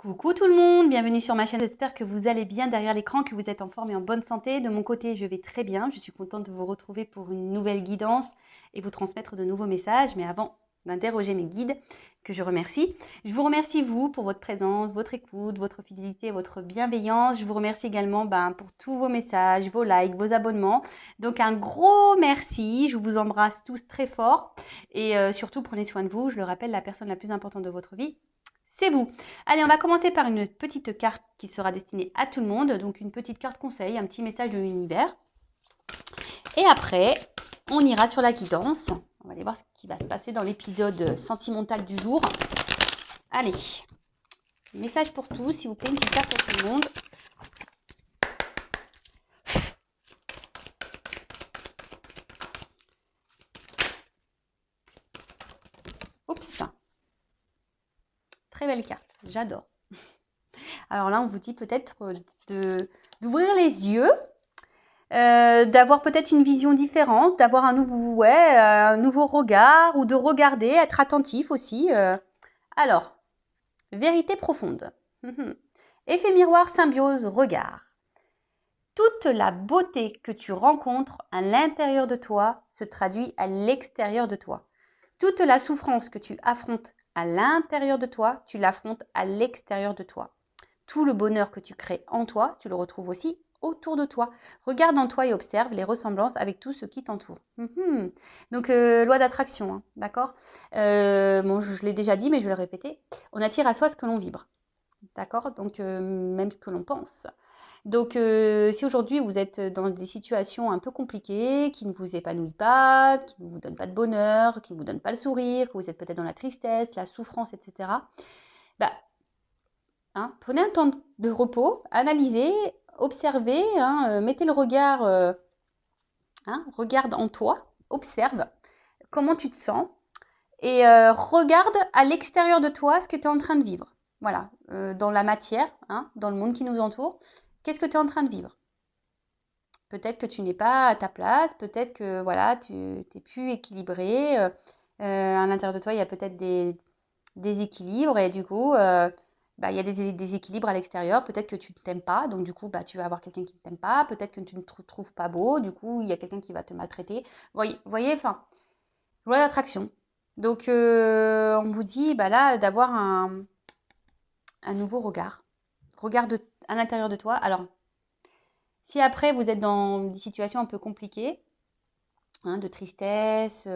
Coucou tout le monde, bienvenue sur ma chaîne. J'espère que vous allez bien derrière l'écran, que vous êtes en forme et en bonne santé. De mon côté, je vais très bien. Je suis contente de vous retrouver pour une nouvelle guidance et vous transmettre de nouveaux messages. Mais avant d'interroger mes guides, que je remercie, je vous remercie vous pour votre présence, votre écoute, votre fidélité, votre bienveillance. Je vous remercie également pour tous vos messages, vos likes, vos abonnements. Donc un gros merci, je vous embrasse tous très fort et surtout prenez soin de vous. Je le rappelle, la personne la plus importante de votre vie, c'est vous. Allez, on va commencer par une petite carte qui sera destinée à tout le monde. Donc une petite carte conseil, un petit message de l'univers. Et après, on ira sur la guidance. On va aller voir ce qui va se passer dans l'épisode sentimental du jour. Allez, message pour tous, s'il vous plaît, une petite carte pour tout le monde. Oups, très belle carte, j'adore. Alors là, on vous dit peut-être d'ouvrir les yeux, d'avoir peut-être une vision différente, d'avoir un nouveau regard ou de regarder, être attentif aussi. Alors, vérité profonde. Effet miroir, symbiose, regard. Toute la beauté que tu rencontres à l'intérieur de toi se traduit à l'extérieur de toi. Toute la souffrance que tu affrontes à l'intérieur de toi, tu l'affrontes à l'extérieur de toi. Tout le bonheur que tu crées en toi, tu le retrouves aussi autour de toi. Regarde en toi et observe les ressemblances avec tout ce qui t'entoure. Donc, loi d'attraction, hein, d'accord. Je l'ai déjà dit, mais je vais le répéter. On attire à soi ce que l'on vibre, d'accord. Donc, même ce que l'on pense. Donc, si aujourd'hui vous êtes dans des situations un peu compliquées, qui ne vous épanouissent pas, qui ne vous donnent pas de bonheur, qui ne vous donnent pas le sourire, que vous êtes peut-être dans la tristesse, la souffrance, etc., prenez un temps de repos, analysez, observez, mettez le regard, regarde en toi, observe comment tu te sens et regarde à l'extérieur de toi ce que tu es en train de vivre. Voilà, dans la matière, dans le monde qui nous entoure, qu'est-ce que tu es en train de vivre? Peut-être que tu n'es pas à ta place, peut-être que voilà, tu n'es plus équilibré. À l'intérieur de toi, il y a peut-être des déséquilibres et du coup, il y a des déséquilibres à l'extérieur. Peut-être que tu ne t'aimes pas, donc du coup, tu vas avoir quelqu'un qui ne t'aime pas. Peut-être que tu ne te trouves pas beau, du coup, il y a quelqu'un qui va te maltraiter. Voyez, enfin, loi d'attraction. Donc, on vous dit là d'avoir un nouveau regard. Regarde à l'intérieur de toi. Alors, si après vous êtes dans des situations un peu compliquées, de tristesse,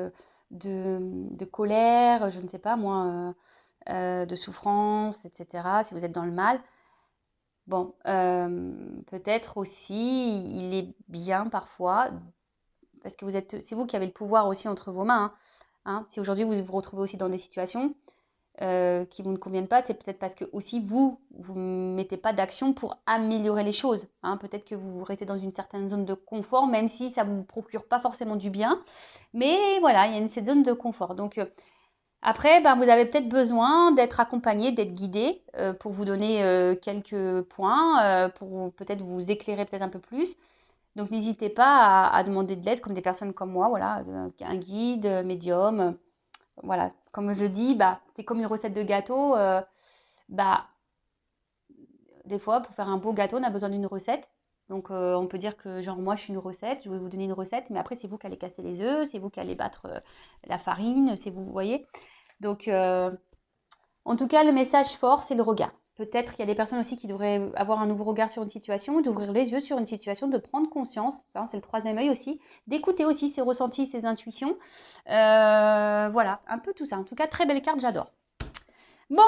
de colère, je ne sais pas moi, de souffrance, etc., si vous êtes dans le mal, peut-être aussi, il est bien parfois, parce que c'est vous qui avez le pouvoir aussi entre vos mains. Si aujourd'hui vous vous retrouvez aussi dans des situations qui vous ne conviennent pas, c'est peut-être parce que aussi vous ne mettez pas d'action pour améliorer les choses. Peut-être que vous restez dans une certaine zone de confort, même si ça ne vous procure pas forcément du bien. Mais voilà, il y a cette zone de confort. Donc après, vous avez peut-être besoin d'être accompagné, d'être guidé pour vous donner quelques points, pour peut-être vous éclairer peut-être un peu plus. Donc n'hésitez pas à demander de l'aide comme des personnes comme moi, voilà, un guide, médium. Voilà, comme je dis, c'est comme une recette de gâteau. Des fois, pour faire un beau gâteau, on a besoin d'une recette. Donc, on peut dire que, genre, moi, je suis une recette, je vais vous donner une recette, mais après, c'est vous qui allez casser les œufs, c'est vous qui allez battre la farine, c'est vous voyez. Donc, en tout cas, le message fort, c'est le regard. Peut-être qu'il y a des personnes aussi qui devraient avoir un nouveau regard sur une situation, d'ouvrir les yeux sur une situation, de prendre conscience, ça, c'est le troisième œil aussi, d'écouter aussi ses ressentis, ses intuitions. Voilà, un peu tout ça. En tout cas, très belle carte, j'adore. Bon,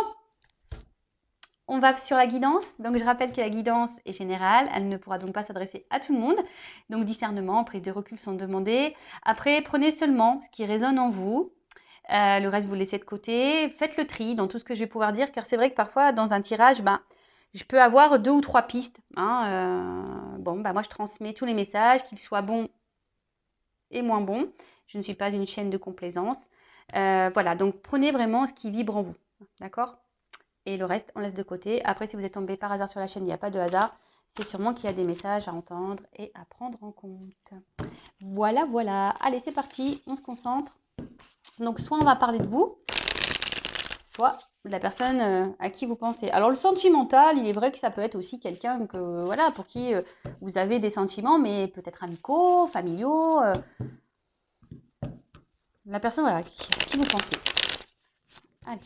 on va sur la guidance. Donc, je rappelle que la guidance est générale. Elle ne pourra donc pas s'adresser à tout le monde. Donc, discernement, prise de recul sont demandées. Après, prenez seulement ce qui résonne en vous. Le reste, vous laissez de côté. Faites le tri dans tout ce que je vais pouvoir dire. Car c'est vrai que parfois, dans un tirage, je peux avoir 2 ou 3 pistes. Moi, je transmets tous les messages, qu'ils soient bons et moins bons. Je ne suis pas une chaîne de complaisance. Voilà, donc prenez vraiment ce qui vibre en vous. D'accord ? Et le reste, on laisse de côté. Après, si vous êtes tombé par hasard sur la chaîne, il n'y a pas de hasard. C'est sûrement qu'il y a des messages à entendre et à prendre en compte. Voilà, voilà. Allez, c'est parti. On se concentre. Donc, soit on va parler de vous, soit la personne à qui vous pensez. Alors le sentimental, il est vrai que ça peut être aussi quelqu'un que voilà, pour qui vous avez des sentiments, mais peut-être amicaux, familiaux. La personne voilà, à qui vous pensez. Allez.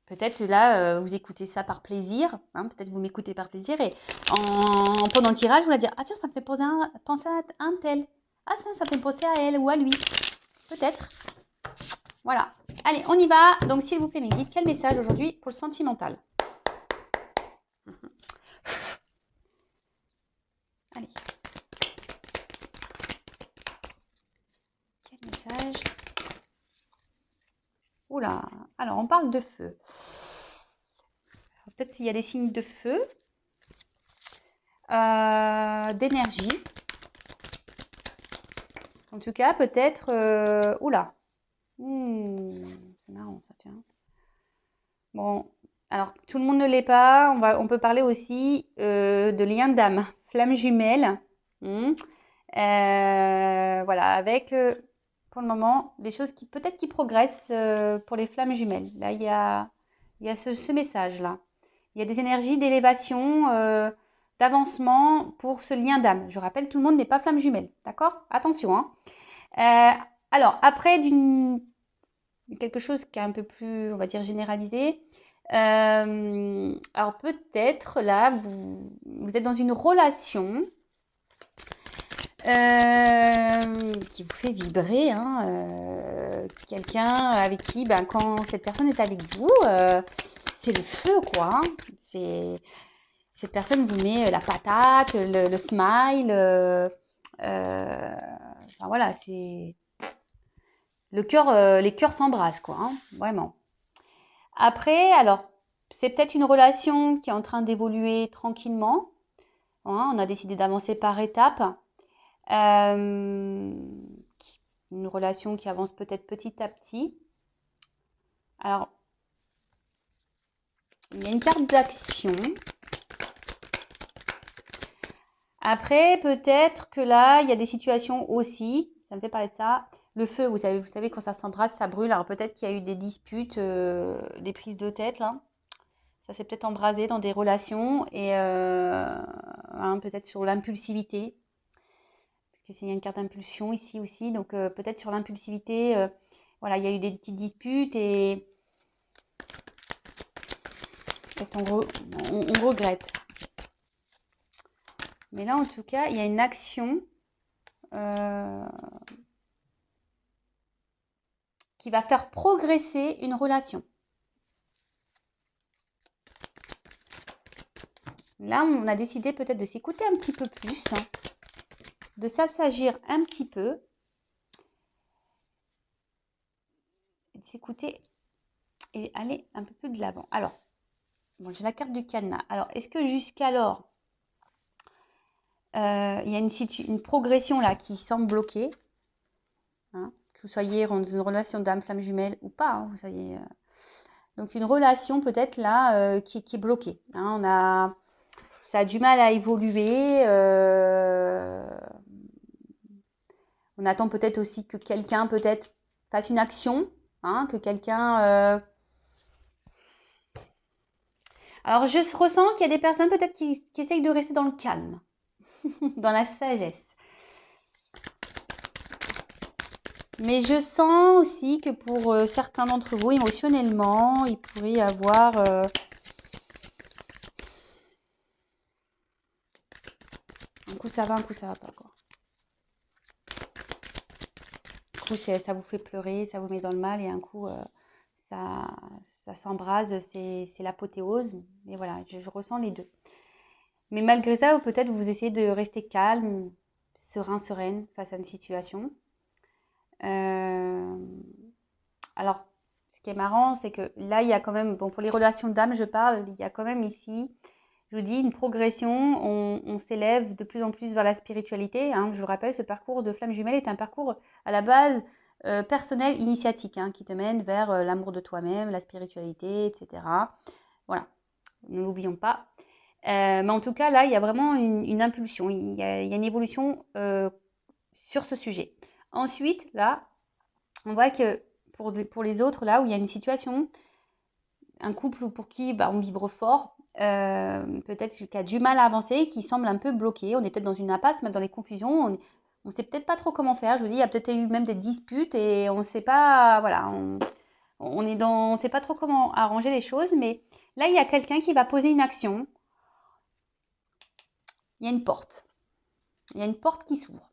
Peut-être là, vous écoutez ça par plaisir. Hein, peut-être vous m'écoutez par plaisir et pendant le tirage, vous allez dire ah tiens, ça me fait penser à un tel. Ah ça me fait penser à elle ou à lui. Peut-être. Voilà. Allez, on y va. Donc, s'il vous plaît, mes guides, quel message aujourd'hui pour le sentimental? Allez. Quel message? Oula. Alors, on parle de feu. Peut-être s'il y a des signes de feu, d'énergie. En tout cas, peut-être... oula. C'est marrant, ça, tiens. Bon, alors, tout le monde ne l'est pas. On peut parler aussi de lien d'âme. Flamme jumelle. Voilà, avec pour le moment des choses qui peut-être qui progressent pour les flammes jumelles. Là, il y a ce message-là. Il y a des énergies d'élévation, d'avancement pour ce lien d'âme. Je rappelle, tout le monde n'est pas flamme jumelle, d'accord? Attention, hein. Alors, après quelque chose qui est un peu plus, on va dire, généralisé. Alors peut-être là, vous êtes dans une relation qui vous fait vibrer, hein, quelqu'un avec qui, ben, quand cette personne est avec vous, c'est le feu, quoi. Hein. Cette personne vous met la patate, le smile, enfin voilà, c'est le cœur, les cœurs s'embrassent, quoi, hein, vraiment. Après, alors, c'est peut-être une relation qui est en train d'évoluer tranquillement. Hein, on a décidé d'avancer par étapes. Une relation qui avance peut-être petit à petit. Alors, il y a une carte d'action. Après, peut-être que là, il y a des situations aussi, ça me fait parler de ça. Le feu, vous savez quand ça s'embrasse, ça brûle. Alors peut-être qu'il y a eu des disputes, des prises de tête là. Ça s'est peut-être embrasé dans des relations et hein, peut-être sur l'impulsivité. Parce qu'il y a une carte d'impulsion ici aussi, donc peut-être sur l'impulsivité, voilà, il y a eu des petites disputes et peut-être on regrette. Mais là, en tout cas, il y a une action qui va faire progresser une relation. Là, on a décidé peut-être de s'écouter un petit peu plus, hein, de s'assagir un petit peu, de s'écouter et aller un peu plus de l'avant. Alors, bon, j'ai la carte du cadenas. Alors, est-ce que jusqu'alors, il y a une progression là qui semble bloquée, hein, que vous soyez dans une relation d'âme, flamme jumelle ou pas, hein, vous soyez, donc une relation peut-être là qui est bloquée. Hein, ça a du mal à évoluer. On attend peut-être aussi que quelqu'un peut-être fasse une action, hein, que quelqu'un. Alors je ressens qu'il y a des personnes peut-être qui essayent de rester dans le calme, dans la sagesse. Mais je sens aussi que pour certains d'entre vous, émotionnellement, il pourrait y avoir un coup ça va, un coup ça va pas, quoi. Un coup ça vous fait pleurer, ça vous met dans le mal et un coup ça s'embrase, c'est l'apothéose. Mais voilà, je ressens les deux. Mais malgré ça, peut-être vous essayez de rester calme, serein, sereine face à une situation. Alors, ce qui est marrant, c'est que là, il y a quand même, bon, pour les relations d'âme, je parle, il y a quand même ici, je vous dis, une progression. On s'élève de plus en plus vers la spiritualité. Hein. Je vous rappelle, ce parcours de flamme jumelle est un parcours à la base personnel, initiatique, hein, qui te mène vers l'amour de toi-même, la spiritualité, etc. Voilà, ne l'oublions pas. Mais en tout cas, là, il y a vraiment une impulsion, il y a une évolution sur ce sujet. Ensuite, là, on voit que pour les autres, là où il y a une situation un couple pour qui on vibre fort, peut-être qui a du mal à avancer, qui semble un peu bloqué. On est peut-être dans une impasse, même dans les confusions. On ne sait peut-être pas trop comment faire. Je vous dis, il y a peut-être eu même des disputes et on ne sait pas, voilà, on sait pas trop comment arranger les choses. Mais là, il y a quelqu'un qui va poser une action. Il y a une porte. Il y a une porte qui s'ouvre.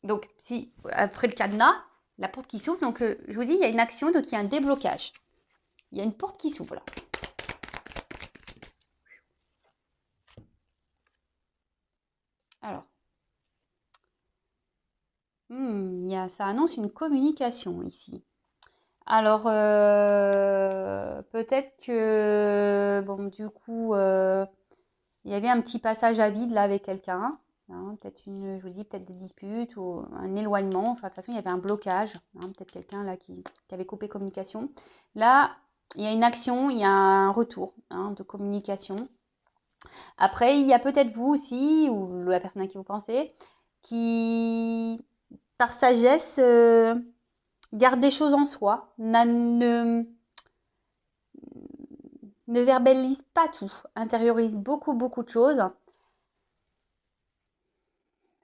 Donc, si après le cadenas, la porte qui s'ouvre, donc je vous dis, il y a une action, donc il y a un déblocage. Il y a une porte qui s'ouvre là. Alors, ça annonce une communication ici. Alors, peut-être que, bon, du coup, il y avait un petit passage à vide là avec quelqu'un. Hein, peut-être je vous dis, peut-être des disputes ou un éloignement. Enfin, de toute façon, il y avait un blocage. Hein, peut-être quelqu'un là qui avait coupé communication. Là, il y a une action, il y a un retour de communication. Après, il y a peut-être vous aussi, ou la personne à qui vous pensez, qui, par sagesse, garde des choses en soi, ne verbalise pas tout, intériorise beaucoup, beaucoup de choses.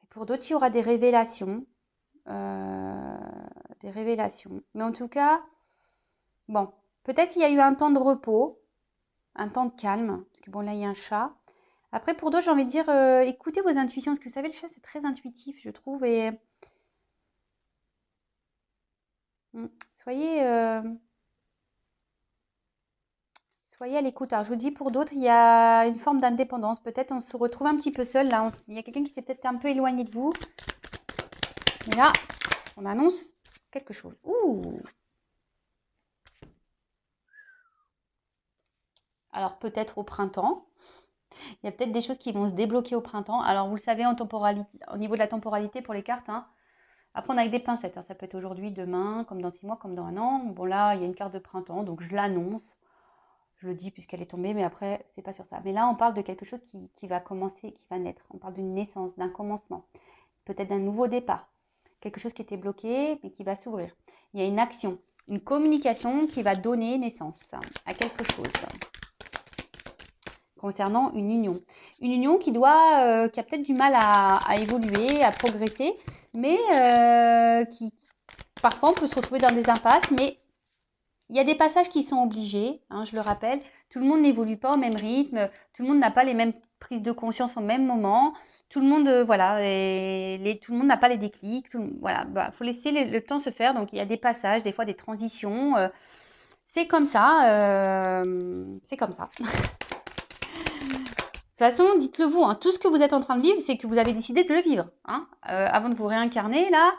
Pour d'autres, il y aura des révélations. Des révélations. Mais en tout cas, bon, peut-être il y a eu un temps de repos, un temps de calme, parce que bon, là, il y a un chat. Après, pour d'autres, j'ai envie de dire, écoutez vos intuitions, parce que vous savez, le chat, c'est très intuitif, je trouve, et soyez, soyez à l'écoute. Alors, je vous dis, pour d'autres, il y a une forme d'indépendance. Peut-être on se retrouve un petit peu seul, là. Il y a quelqu'un qui s'est peut-être un peu éloigné de vous. Mais là, on annonce quelque chose. Ouh! Alors, peut-être au printemps. Il y a peut-être des choses qui vont se débloquer au printemps. Alors, vous le savez, au niveau de la temporalité pour les cartes, hein, à prendre avec des pincettes. Hein. Ça peut être aujourd'hui, demain, comme dans 6 mois, comme dans un an. Bon, là, il y a une carte de printemps, donc je l'annonce. Je le dis puisqu'elle est tombée, mais après, c'est pas sur ça. Mais là, on parle de quelque chose qui va commencer, qui va naître. On parle d'une naissance, d'un commencement, peut-être d'un nouveau départ. Quelque chose qui était bloqué, mais qui va s'ouvrir. Il y a une action, une communication qui va donner naissance à quelque chose concernant une union. Une union qui a peut-être du mal à évoluer, à progresser, mais qui, parfois, on peut se retrouver dans des impasses, mais il y a des passages qui sont obligés, hein, je le rappelle. Tout le monde n'évolue pas au même rythme, tout le monde n'a pas les mêmes prises de conscience au même moment, tout le monde, voilà, tout le monde n'a pas les déclics, voilà, faut laisser le temps se faire. Donc il y a des passages, des fois des transitions, c'est comme ça, c'est comme ça. De toute façon, dites-le vous, hein, tout ce que vous êtes en train de vivre, c'est que vous avez décidé de le vivre. Hein. Avant de vous réincarner, là,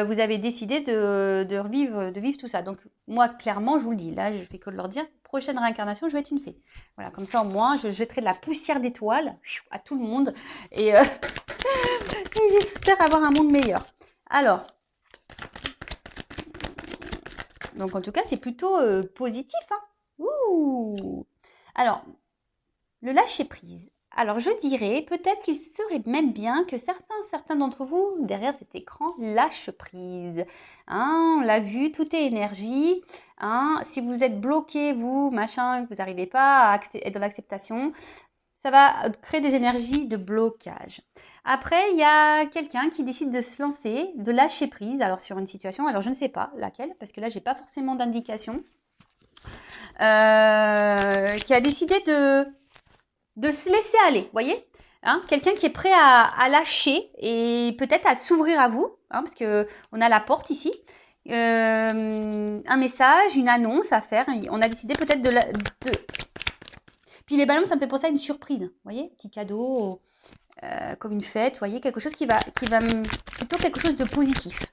vous avez décidé de vivre tout ça. Donc, moi, clairement, je vous le dis, là, je fais que de leur dire, prochaine réincarnation, je vais être une fée. Voilà, comme ça, au moins, je jetterai de la poussière d'étoiles à tout le monde. Et, et j'espère avoir un monde meilleur. Alors, donc en tout cas, c'est plutôt positif. Hein. Ouh. Alors, le lâcher-prise. Alors, je dirais peut-être qu'il serait même bien que certains d'entre vous, derrière cet écran, lâchent prise. Hein, on l'a vu, tout est énergie. Hein, si vous êtes bloqué, vous, machin, que vous n'arrivez pas à être dans l'acceptation, ça va créer des énergies de blocage. Après, il y a quelqu'un qui décide de se lancer, de lâcher prise, alors sur une situation, alors je ne sais pas laquelle, parce que là, j'ai pas forcément d'indication, qui a décidé de se laisser aller, vous voyez, hein, quelqu'un qui est prêt à lâcher et peut-être à s'ouvrir à vous, hein, parce que on a la porte ici, un message, une annonce à faire. On a décidé peut-être Puis les ballons, ça me fait penser à une surprise, vous voyez, petit cadeau, comme une fête, vous voyez, quelque chose qui va plutôt quelque chose de positif.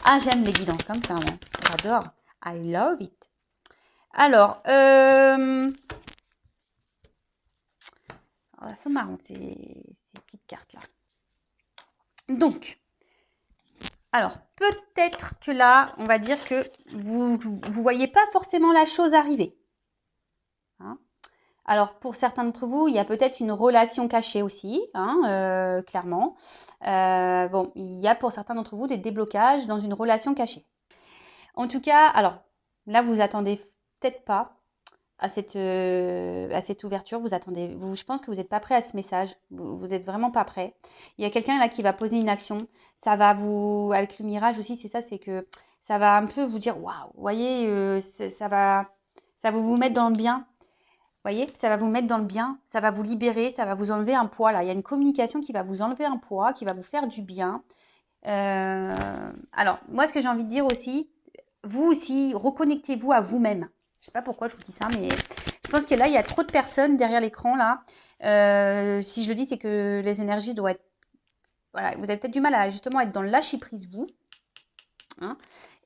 Ah, j'aime les guidances comme ça, moi. J'adore. I love it. Alors, c'est marrant ces petites cartes-là. Donc, alors, peut-être que là, on va dire que vous ne voyez pas forcément la chose arriver. Hein. Alors, pour certains d'entre vous, il y a peut-être une relation cachée aussi, hein, clairement. Bon, il y a pour certains d'entre vous des déblocages dans une relation cachée. En tout cas, alors là, vous attendez peut-être pas à cette ouverture. Vous attendez, je pense que vous n'êtes pas prêt à ce message. Vous êtes vraiment pas prêt. Il y a quelqu'un là qui va poser une action. Ça va vous, avec le mirage aussi, c'est ça, c'est que ça va un peu vous dire, waouh, vous voyez, ça va vous mettre dans le bien. Vous voyez, ça va vous mettre dans le bien, ça va vous libérer, ça va vous enlever un poids là. Il y a une communication qui va vous enlever un poids, qui va vous faire du bien. Alors, moi, ce que j'ai envie de dire aussi, vous aussi, reconnectez-vous à vous-même. Je ne sais pas pourquoi je vous dis ça, mais je pense que là, il y a trop de personnes derrière l'écran là. Si je le dis, c'est que les énergies doivent être. Voilà, vous avez peut-être du mal à justement être dans le lâcher prise, vous. Hein,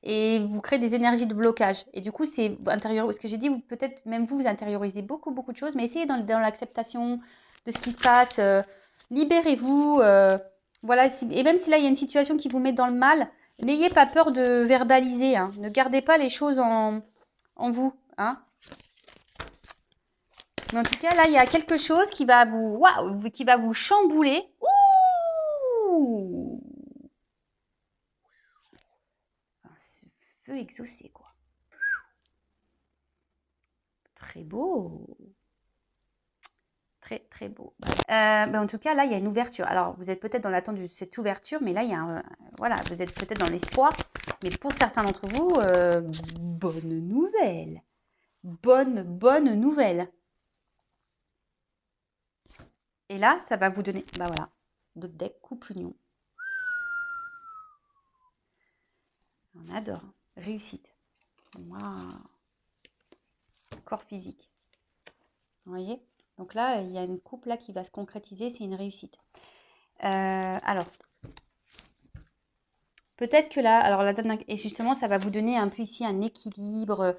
et vous créez des énergies de blocage. Et du coup, c'est intérieur. Ce que j'ai dit, peut-être même vous intériorisez beaucoup, beaucoup de choses, mais essayez dans l'acceptation de ce qui se passe. Libérez-vous. Voilà. Et même si là, il y a une situation qui vous met dans le mal, n'ayez pas peur de verbaliser. Hein. Ne gardez pas les choses en vous. Hein. Mais en tout cas, là, il y a quelque chose qui va qui va vous chambouler. Ouh! Ce feu exaucé, quoi. Très beau. Très, très beau. En tout cas, là, il y a une ouverture. Alors, vous êtes peut-être dans l'attente de cette ouverture, mais là, il y a voilà, vous êtes peut-être dans l'espoir. Mais pour certains d'entre vous, bonne nouvelle. Bonne nouvelle. Et là, ça va vous donner, bah voilà, d'autres decks, couple union. On adore. Réussite. Waouh. Corps physique. Vous voyez? Donc là, il y a une couple là qui va se concrétiser, c'est une réussite. Alors, peut-être que là, alors et justement, ça va vous donner un peu ici un équilibre,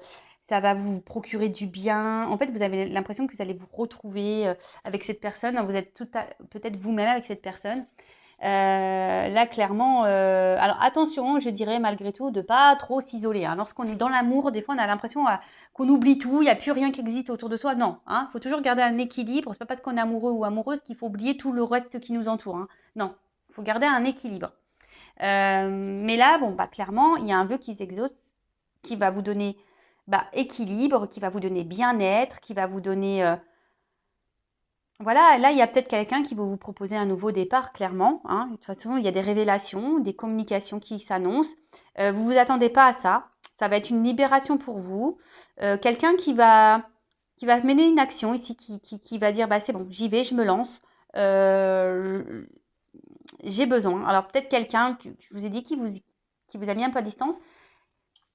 ça va vous procurer du bien. En fait, vous avez l'impression que vous allez vous retrouver avec cette personne. Vous êtes peut-être vous-même avec cette personne. Là, clairement, alors attention, je dirais malgré tout de pas trop s'isoler. Hein. Lorsqu'on est dans l'amour, des fois, on a l'impression qu'on oublie tout, il n'y a plus rien qui existe autour de soi. Non, hein, faut toujours garder un équilibre. C'est pas parce qu'on est amoureux ou amoureuse qu'il faut oublier tout le reste qui nous entoure. Hein. Non, il faut garder un équilibre. Mais là, bon, bah, clairement, il y a un vœu qui s'exauce, qui va vous donner équilibre, qui va vous donner bien-être, qui va vous donner... Voilà, là, il y a peut-être quelqu'un qui va vous proposer un nouveau départ, clairement. Hein. De toute façon, il y a des révélations, des communications qui s'annoncent. Vous ne vous attendez pas à ça. Ça va être une libération pour vous. Quelqu'un qui va mener une action ici, qui va dire, bah, c'est bon, j'y vais, je me lance. J'ai besoin. Alors peut-être quelqu'un, que je vous ai dit, qui vous a mis un peu à distance.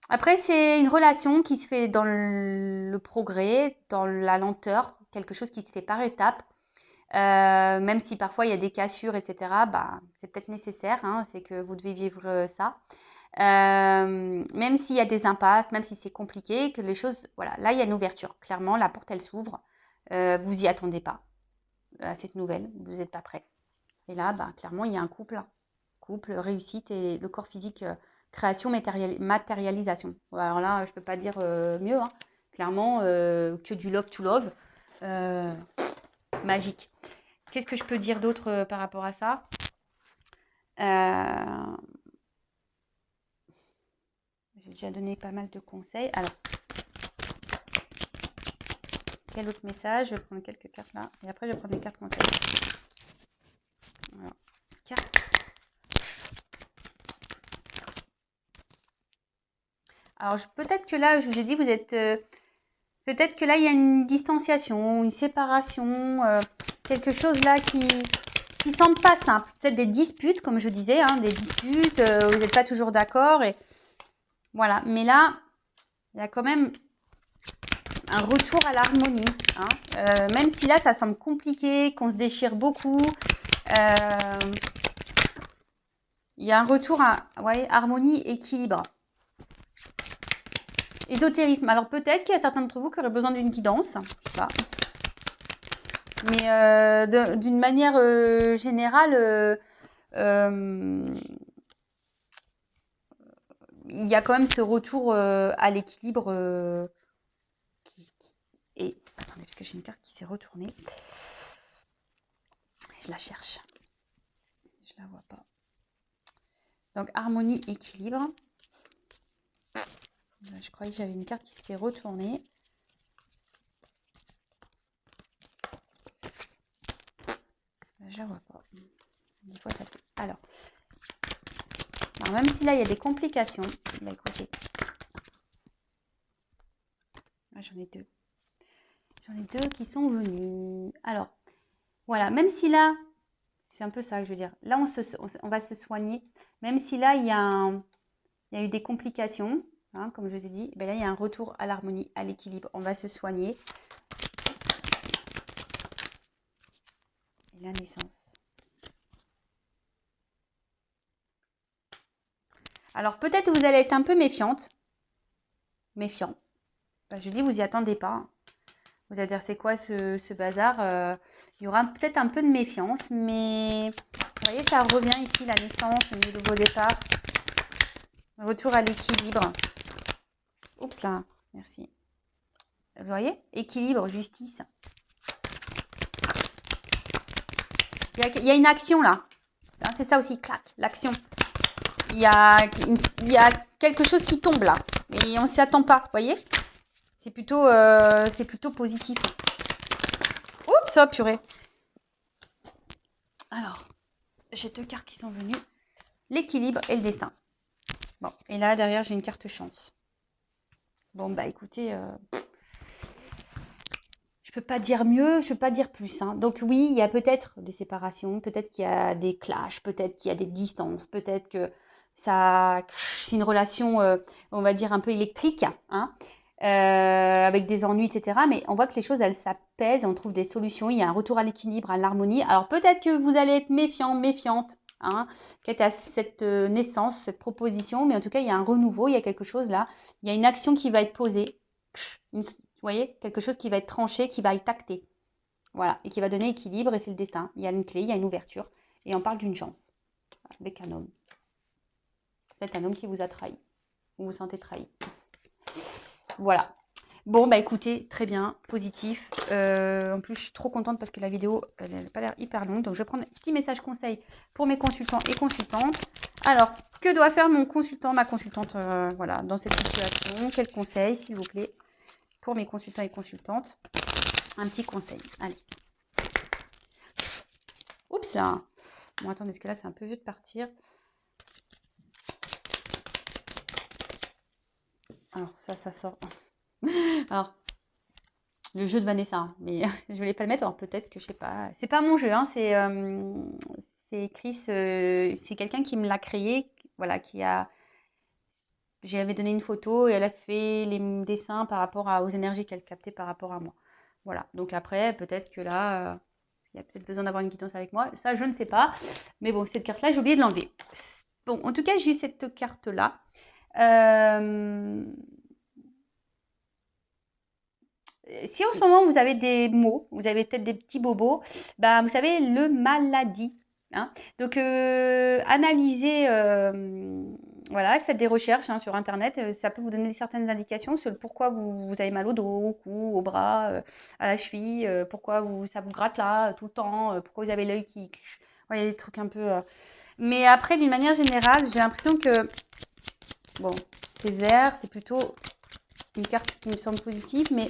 Après, c'est une relation qui se fait dans le progrès, dans la lenteur, quelque chose qui se fait par étapes. Même si parfois il y a des cassures, etc., bah, c'est peut-être nécessaire, hein, c'est que vous devez vivre ça. Même s'il y a des impasses, même si c'est compliqué, que les choses, voilà, là il y a une ouverture. Clairement, la porte elle s'ouvre. Vous y attendez pas à cette nouvelle, vous n'êtes pas prêt. Et là, bah, clairement, il y a un couple. Couple, réussite et le corps physique, création, matérialisation. Alors là, je ne peux pas dire mieux. Hein. Clairement, que du love to love. Magique. Qu'est-ce que je peux dire d'autre par rapport à ça? J'ai déjà donné pas mal de conseils. Alors, quel autre message? Je vais prendre quelques cartes là. Et après, je vais prendre les cartes conseils. Alors, cartes. Alors, peut-être que là, je vous ai dit, vous êtes... peut-être que là, il y a une distanciation, une séparation, quelque chose là qui semble pas simple. Peut-être des disputes, comme je disais, hein, des disputes, vous n'êtes pas toujours d'accord. Et voilà. Mais là, il y a quand même un retour à l'harmonie. Hein. Même si là, ça semble compliqué, qu'on se déchire beaucoup. Il y a un retour à harmonie, équilibre. Ésotérisme. Alors peut-être qu'il y a certains d'entre vous qui auraient besoin d'une guidance. Je sais pas. Mais d'une manière générale, il y a quand même ce retour à l'équilibre et attendez, parce que j'ai une carte qui s'est retournée. Je la cherche. Je la vois pas. Donc harmonie, équilibre. Je croyais que j'avais une carte qui s'était retournée. Je la vois pas. Des fois, ça peut. Alors, même si là, il y a des complications. Bah, écoutez. Ah, j'en ai deux. J'en ai deux qui sont venus. Alors, voilà. Même si là, c'est un peu ça que je veux dire. Là, on va se soigner. Même si là, il y a eu des complications. Hein, comme je vous ai dit. Ben là, il y a un retour à l'harmonie, à l'équilibre. On va se soigner. Et la naissance. Alors, peut-être vous allez être un peu méfiante. Méfiant. Ben, je dis, vous n'y attendez pas. Vous allez dire, c'est quoi ce bazar? Il y aura peut-être un peu de méfiance, mais vous voyez, ça revient ici, la naissance, le nouveau départ. Retour à l'équilibre. Oups là, merci. Vous voyez? Équilibre, justice. Il y a une action là. Hein, c'est ça aussi, clac, l'action. Il y a quelque chose qui tombe là. Et on ne s'y attend pas, vous voyez? C'est plutôt positif. Oups, oh purée. Alors, j'ai deux cartes qui sont venues. L'équilibre et le destin. Bon, et là, derrière, j'ai une carte chance. Bon, bah écoutez, je peux pas dire mieux, je peux pas dire plus. Hein. Donc oui, il y a peut-être des séparations, peut-être qu'il y a des clashs, peut-être qu'il y a des distances, peut-être que c'est une relation, on va dire, un peu électrique, hein, avec des ennuis, etc. Mais on voit que les choses, elles s'apaisent, on trouve des solutions, il y a un retour à l'équilibre, à l'harmonie. Alors peut-être que vous allez être méfiant, méfiante, hein, quant à cette naissance, cette proposition, mais en tout cas, il y a un renouveau, il y a quelque chose là, il y a une action qui va être posée, vous voyez, quelque chose qui va être tranché, qui va être acté, voilà, et qui va donner équilibre, et c'est le destin. Il y a une clé, il y a une ouverture, et on parle d'une chance, avec un homme. C'est un homme qui vous a trahi, vous vous sentez trahi. Voilà. Bon, bah écoutez, très bien, positif. En plus, je suis trop contente parce que la vidéo, elle n'a pas l'air hyper longue. Donc, je vais prendre un petit message conseil pour mes consultants et consultantes. Alors, que doit faire mon consultant, ma consultante, voilà, dans cette situation? Quel conseil, s'il vous plaît, pour mes consultants et consultantes? Un petit conseil, allez. Oups là. Bon, attendez, parce que là, c'est un peu vieux de partir. Alors, ça sort. Alors, le jeu de Vanessa, hein, mais je voulais pas le mettre. Alors, peut-être que, je sais pas. C'est pas mon jeu, hein, c'est Chris. C'est quelqu'un qui me l'a créé. Voilà, J'avais donné une photo et elle a fait les dessins par rapport aux énergies qu'elle captait par rapport à moi. Voilà. Donc après, peut-être que là, il y a peut-être besoin d'avoir une guidance avec moi. Ça, je ne sais pas. Mais bon, cette carte-là, j'ai oublié de l'enlever. Bon, en tout cas, j'ai eu cette carte-là. Si en ce moment, vous avez des maux, vous avez peut-être des petits bobos, bah, vous savez, le maladie. Hein. Donc, analysez, voilà, faites des recherches hein, sur Internet. Ça peut vous donner certaines indications sur le pourquoi vous avez mal au dos, au cou, au bras, à la cheville, pourquoi ça vous gratte là tout le temps, pourquoi vous avez l'œil qui... Ouais, il y a des trucs un peu... Mais après, d'une manière générale, j'ai l'impression que... Bon, c'est vert, c'est plutôt une carte qui me semble positive, mais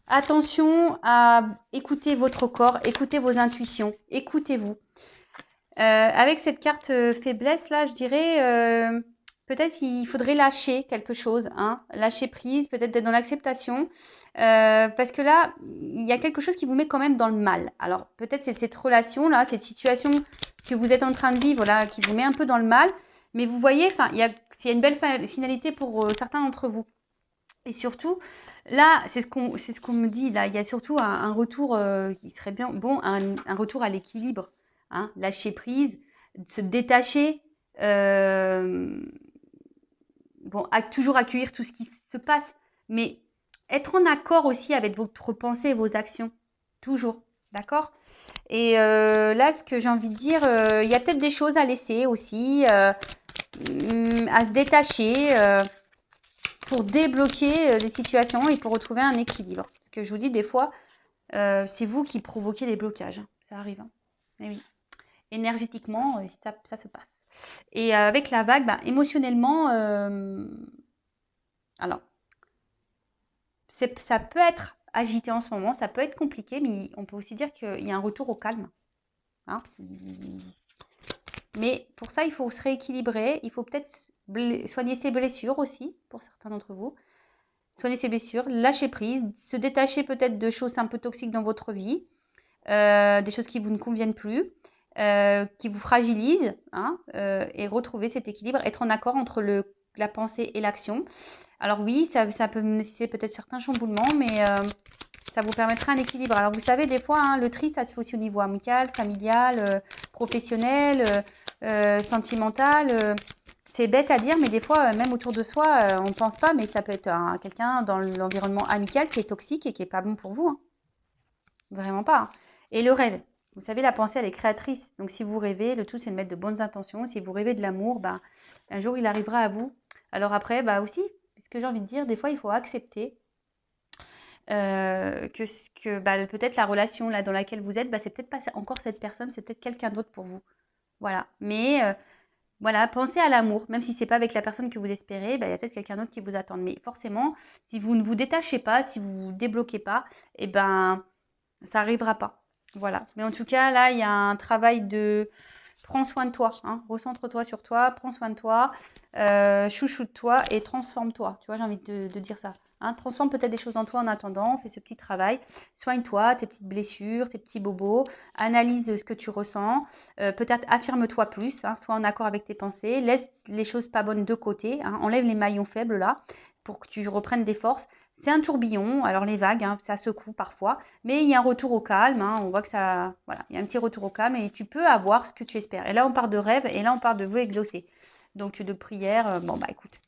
attention à écouter votre corps, écouter vos intuitions, écoutez-vous. Avec cette carte faiblesse, là, je dirais, peut-être il faudrait lâcher quelque chose, hein, lâcher prise, peut-être d'être dans l'acceptation, parce que là, il y a quelque chose qui vous met quand même dans le mal. Alors, peut-être c'est cette relation-là, cette situation que vous êtes en train de vivre, là, qui vous met un peu dans le mal, mais vous voyez, il y a une belle finalité pour certains d'entre vous. Et surtout, là, c'est ce qu'on me dit, là, il y a surtout un retour qui serait bien, bon, un retour à l'équilibre, hein, lâcher prise, se détacher, bon, toujours accueillir tout ce qui se passe, mais être en accord aussi avec votre pensée et vos actions, toujours, d'accord? Et là, ce que j'ai envie de dire, il y a peut-être des choses à laisser aussi, à se détacher, pour débloquer des situations et pour retrouver un équilibre. Parce que je vous dis, des fois, c'est vous qui provoquez des blocages. Hein. Ça arrive. Hein. Et oui. Énergétiquement, ça se passe. Et avec la vague, émotionnellement, Alors, ça peut être agité en ce moment, ça peut être compliqué, mais on peut aussi dire qu'il y a un retour au calme. Hein. Mais pour ça, il faut se rééquilibrer. Il faut peut-être soigner ses blessures aussi, pour certains d'entre vous. Soigner ses blessures, lâcher prise, se détacher peut-être de choses un peu toxiques dans votre vie, des choses qui vous ne conviennent plus, qui vous fragilisent, hein, et retrouver cet équilibre, être en accord entre la pensée et l'action. Alors oui, ça peut nécessiter peut-être certains chamboulements, mais ça vous permettra un équilibre. Alors vous savez, des fois, hein, le tri, ça se fait aussi au niveau amical, familial, professionnel, sentimental. C'est bête à dire, mais des fois, même autour de soi, on ne pense pas, mais ça peut être quelqu'un dans l'environnement amical qui est toxique et qui n'est pas bon pour vous. Hein. Vraiment pas. Hein. Et le rêve. Vous savez, la pensée, elle est créatrice. Donc si vous rêvez, le tout, c'est de mettre de bonnes intentions. Si vous rêvez de l'amour, bah, un jour, il arrivera à vous. Alors après, bah aussi, ce que j'ai envie de dire, des fois, il faut accepter que bah, peut-être la relation là dans laquelle vous êtes, bah, c'est peut-être pas encore cette personne, c'est peut-être quelqu'un d'autre pour vous. Voilà. Mais voilà, pensez à l'amour, même si c'est pas avec la personne que vous espérez, bah, il y a peut-être quelqu'un d'autre qui vous attend. Mais forcément, si vous ne vous détachez pas, si vous vous débloquez pas, eh ben ça arrivera pas. Voilà. Mais en tout cas, là, il y a un travail de prends soin de toi, hein. Recentre-toi sur toi, prends soin de toi, chouchoute-toi et transforme-toi. Tu vois, j'ai envie de dire ça. Hein. Transforme peut-être des choses en toi en attendant, fais ce petit travail, soigne-toi, tes petites blessures, tes petits bobos, analyse ce que tu ressens, peut-être affirme-toi plus, hein, sois en accord avec tes pensées, laisse les choses pas bonnes de côté, hein, enlève les maillons faibles là pour que tu reprennes des forces. C'est un tourbillon, alors les vagues, hein, ça secoue parfois, mais il y a un retour au calme, hein, on voit que ça, voilà, il y a un petit retour au calme et tu peux avoir ce que tu espères. Et là, on part de rêve et là, on part de vœux exaucés. Donc, de prière, bon, bah écoute.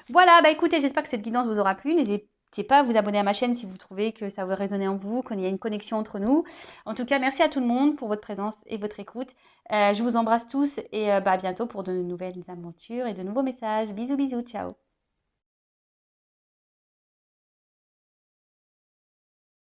Voilà, bah écoutez, j'espère que cette guidance vous aura plu. N'hésitez pas à vous abonner à ma chaîne si vous trouvez que ça va résonner en vous, qu'il y a une connexion entre nous. En tout cas, merci à tout le monde pour votre présence et votre écoute. Je vous embrasse tous et bah, à bientôt pour de nouvelles aventures et de nouveaux messages. Bisous, bisous, ciao.